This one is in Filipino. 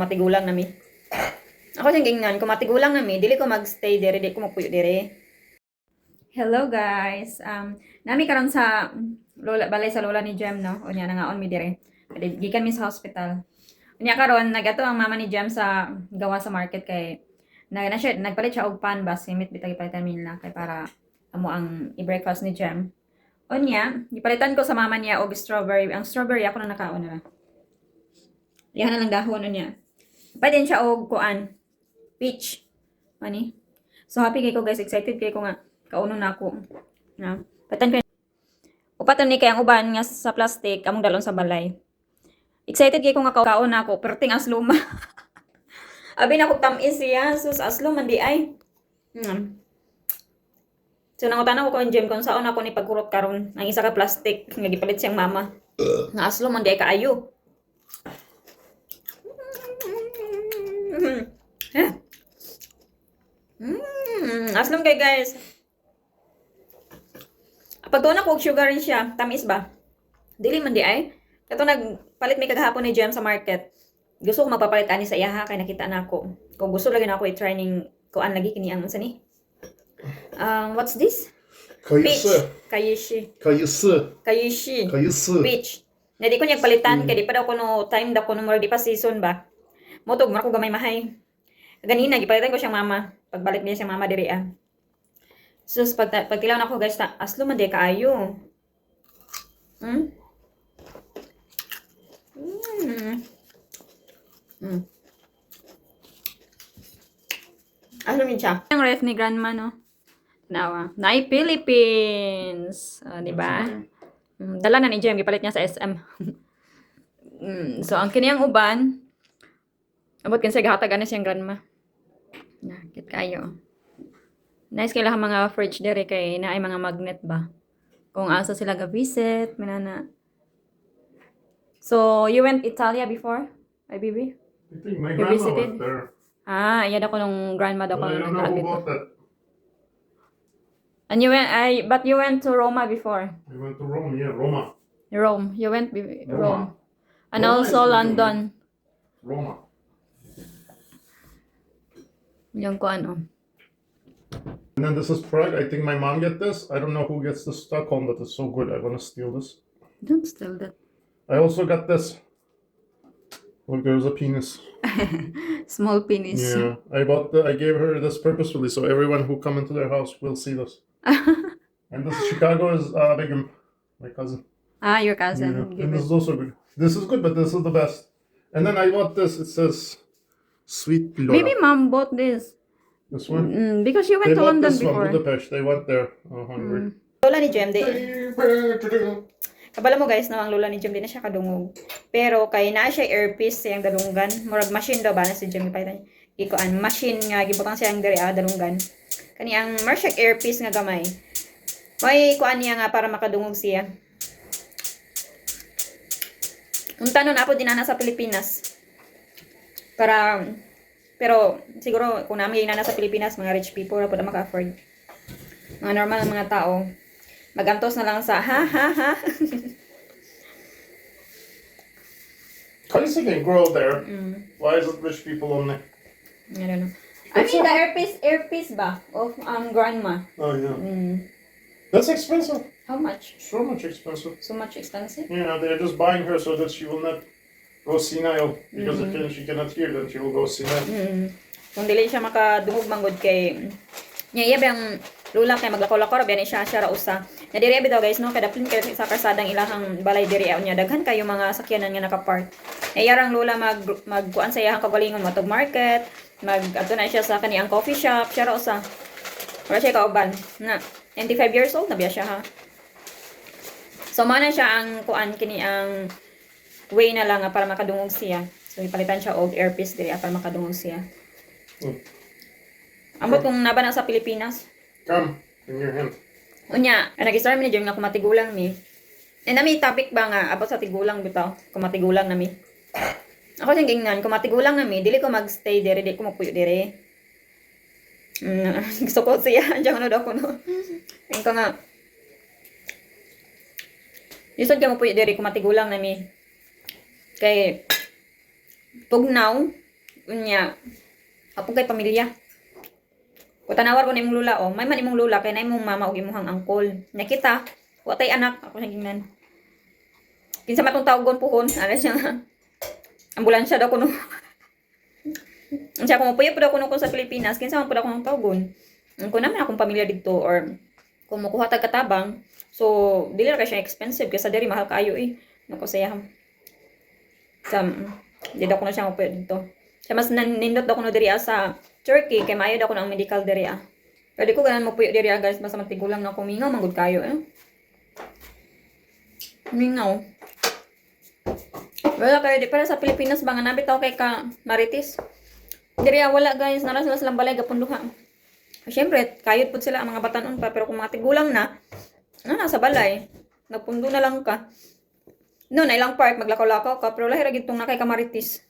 Matigulang nami. Ako siyang gingnan, kung matigulang nami, dili ko magstay dire, dili ko magpuyo dire. Hello guys. Nami karon sa lola balay sa lola ni Jem no. Unya nangaon mi dire. Kadi gikan mi sa hospital. Unya karon nagato ang mama ni Jem sa gawa sa market kay nagpalit siya og pan bas simit bitag ipalitan mi nila kay para amo ang i-breakfast ni Jem. Unya, gipalitan ko sa mama niya og strawberry. Ang strawberry ako na nakaon na. Yan na lang dahon unya. Pwede siya og kuan peach. Ani? So happy kay ko guys, excited kay ko nga kauno na ako. Na. Patan ko. Upatan ni kay ang uban nga sa plastic among dalon sa balay. Excited kay ko nga kaon na ako, perting asluma. Abi na ko tamis siya, sus aslum man di ay. So nangutan ko kung Jem kung saan ako ni pagkurot karon ang isa ka plastic nga gipalit siyang mama. Nga aslum man di ay kaayo. Aslom kay guys. Pagtuon ako og sugar rin siya, tamis ba? Dili man di ay. Kato nagpalit mi kagahapon ni Jem sa market. Gusto ko magpapalit ani sa iyaha kay nakita na ako. Kung gusto lagi na ako i-try ning kuan lagi kini ang unsa ni? What's this? Peach. Kayishi. Peach. Na di ko niya palitan kay di pa daw kuno time daw kuno di pa season ba. Motog man ako gamay mahay. Ganina gipalitan ko siyang mama. Pagbalik niya siyang mama diri ah. Sus pagtilaw na ako guys, aslo man di kaayo. Aslo min siya. Ang ref ni grandma no. Nawa. Nai Philippines. Di ba? Dala na ni Jem gipalit niya sa SM. So ang kiniyang uban abot kinsa gihatag ani siyang grandma. Nakit kayo. Nice kay lang mga fridge dere kay naay mga magnet ba. Kung asa sila ga visit, minana. So, you went Italia before? Ay, baby? I think my grandma went there. Iyan ako nung grandma daw ko I don't know about that. And but you went to Roma before. I went to Rome, yeah, Roma. Rome. You went Rome. And Roma also is London. Roma. Yung ko ano. And then this is Prague. I think my mom get this. I don't know who gets this Stockholm, but it's so good. I want to steal this. Don't steal that. I also got this. Look, there's a penis. Small penis. Yeah, I gave her this purposefully so everyone who come into their house will see this. And this Chicago is Begum, my cousin. Your cousin. Yeah. And this is also good. This is good, but this is the best. And then I bought this. It says Sweet Laura. Maybe mom bought this. This one? Because you went They to bought London this before. one, Budapest. They went there. Hungary. Lola ni Jem, kabala mo guys, na ang lola ni Jem, di na siya kadungog. Pero kay naa siya earpiece siyang dalunggan. Murag machine daw ba na si Jem ipaitan. Ikoan, machine nga, gibutang siyang diri dalunggan. Kani ang Marshak earpiece nga gamay. May kuan niya nga para makadungog siya. Kung tanon ako din na sa Pilipinas. Pero siguro kung namin yung nana sa Pilipinas, mga rich people na po na maka-afford. Mga normal na mga tao. Magantos na lang sa ha. How do you think they grow there? Why is it rich people only? I don't know. I mean the earpiece ba of grandma. Oh yeah. That's expensive. How much? So much expensive. So much expensive? Yeah, they're just buying her so that she will not go senile. Because if she cannot hear, then she will go senile. Kung dili siya makadungog manggod kay niya ang lula kay maglakaw-lakaw biyan siya ra usa. Na diri abi daw guys no kada plin kay sa karsadang ilahang balay diri nya daghan kayo mga sakyanan nga naka-park. Yarang lula magkuan sa iyang kagalingon matog market, adto na siya sa kaniyang coffee shop, siya ra usa. Wala siya kauban na 95 years old na biya siya ha. So mana siya ang kuan kini ang way na lang para makadungog siya. So ipalitan siya og earpiece diri para makadungog siya. Ambot kung naba na sa Pilipinas. Come, in your hand. Unya, nag-start mi ni Jem nga kumatigulang mi. Nami topic ba nga about sa tigulang bitaw? Kumatigulang nami. Ako sing gingnan, kumatigulang nami, dili ko magstay dire, dili ko magpuyo dire. Gusto ko siya, diyan ano daw ko no. Ang ka nga. Isod ka magpuyo dire, kumatigulang nami. Kay tugnaw Unya, apong kay pamilya. Kung tanawar ko na imong lula, may man imong lula, kay na imong mama o imong angkol. Nakita, watay anak, ako sa gingnan. Kinsa matong tawgon puhon, ala siya nga. Ambulansya daw kuno. Siya kung puyo po daw kuno ko sa Pilipinas, kinsa man po daw kuno tawgon. Kung naman akong pamilya dito, or kung makuha tag katabang, so, dili ra kay siya expensive, kasi diri mahal kaayo Naku, sayang. Di daw kuno siya mapuyo dito. Kaya mas nindot daw kuno diri sa Turkey, kay maayo daw kuno ang medical diri Pero di ko ganan mapuyo diri guys, basta matigulang na kumingaw, manggod kayo Mingaw. Wala kayo, di para sa Pilipinas ba nga nabitaw kay ka Marites. Diri wala guys, naras sila silang balay gapunduha. Siyempre, kayod po sila ang mga batanon pa, pero kung mga tigulang na, nasa balay, napundo na lang ka. No, na ilang park, maglakaw-lakaw ka, pero lahi ra gid tong nakay ka Marites.